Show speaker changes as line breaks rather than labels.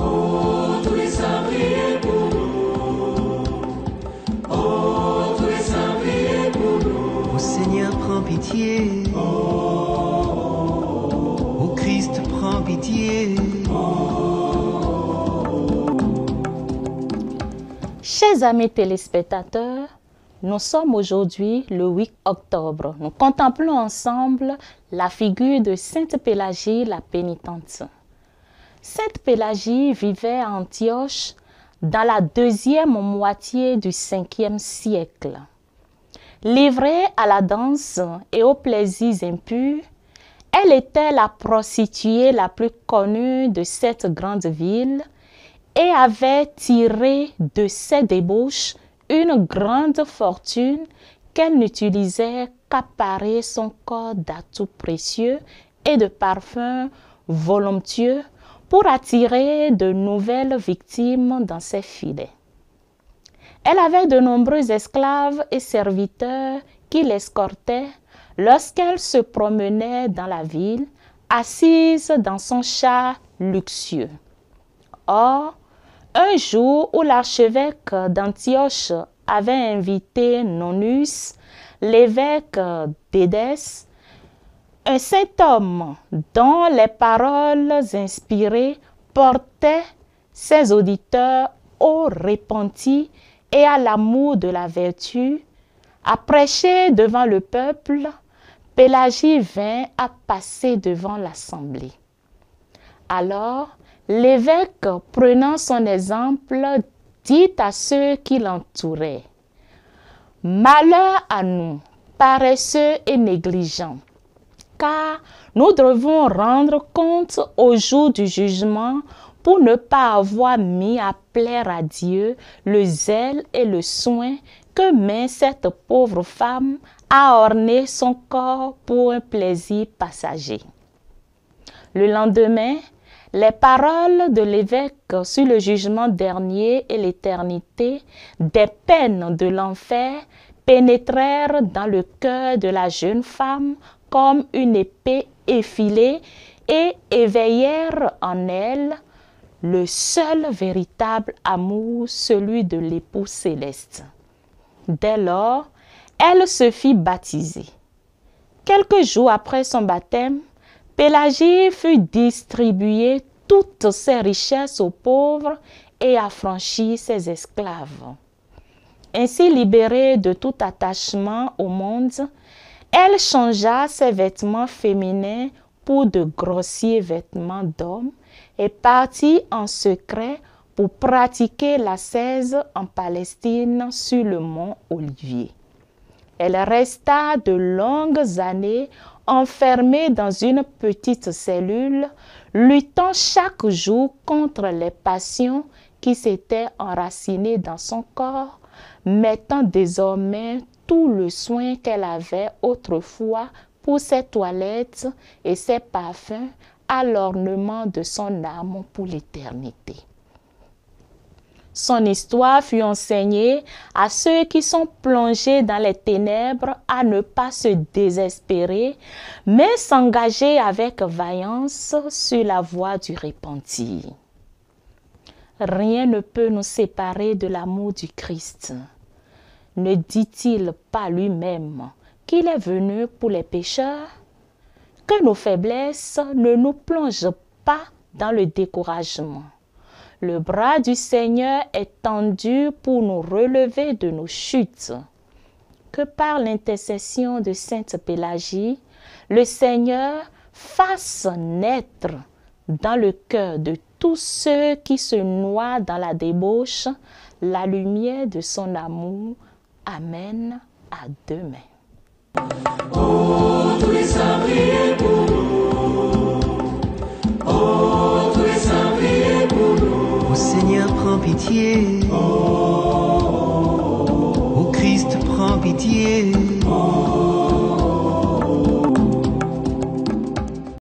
Oh, tous les saints, priez pour nous. Oh, tous les saints, priez pour nous.
Ô Seigneur, prends pitié. Ô Christ, prends pitié.
Chers amis téléspectateurs, nous sommes aujourd'hui le 8 octobre. Nous contemplons ensemble la figure de Sainte Pélagie la pénitente. Sainte Pélagie vivait à Antioche dans la deuxième moitié du 5e siècle. Livrée à la danse et aux plaisirs impurs, elle était la prostituée la plus connue de cette grande ville et avait tiré de ses débauches une grande fortune qu'elle n'utilisait qu'à parer son corps d'atouts précieux et de parfums voluptueux pour attirer de nouvelles victimes dans ses filets. Elle avait de nombreux esclaves et serviteurs qui l'escortaient lorsqu'elle se promenait dans la ville, assise dans son char luxueux. Or, un jour où l'archevêque d'Antioche avait invité Nonnus, l'évêque d'Édesse, un saint homme dont les paroles inspirées portaient ses auditeurs au repenti et à l'amour de la vertu, à prêcher devant le peuple, Pélagie vint à passer devant l'assemblée. Alors, l'évêque, prenant son exemple, dit à ceux qui l'entouraient: « Malheur à nous, paresseux et négligents, car nous devons rendre compte au jour du jugement pour ne pas avoir mis à plaire à Dieu le zèle et le soin que met cette pauvre femme à orner son corps pour un plaisir passager. » Le lendemain, les paroles de l'évêque sur le jugement dernier et l'éternité des peines de l'enfer pénétrèrent dans le cœur de la jeune femme comme une épée effilée et éveillèrent en elle le seul véritable amour, celui de l'époux céleste. Dès lors, elle se fit baptiser. Quelques jours après son baptême, Pélagie fut distribuer toutes ses richesses aux pauvres et affranchit ses esclaves. Ainsi libérée de tout attachement au monde, elle changea ses vêtements féminins pour de grossiers vêtements d'hommes et partit en secret pour pratiquer l'ascèse en Palestine sur le mont Olivier. Elle resta de longues années enfermée dans une petite cellule, luttant chaque jour contre les passions qui s'étaient enracinées dans son corps, mettant désormais tout le soin qu'elle avait autrefois pour ses toilettes et ses parfums à l'ornement de son âme pour l'éternité. Son histoire fut enseignée à ceux qui sont plongés dans les ténèbres à ne pas se désespérer, mais s'engager avec vaillance sur la voie du repentir. Rien ne peut nous séparer de l'amour du Christ. Ne dit-il pas lui-même qu'il est venu pour les pécheurs? Que nos faiblesses ne nous plongent pas dans le découragement. Le bras du Seigneur est tendu pour nous relever de nos chutes. Que par l'intercession de Sainte Pélagie, le Seigneur fasse naître dans le cœur de tous ceux qui se noient dans la débauche la lumière de son amour. Amen. À demain.
Oh, tous les saints, priez pour nous. Oh, tous les saints, priez pour nous.
Ô Seigneur, prends pitié. Ô Christ, prends pitié.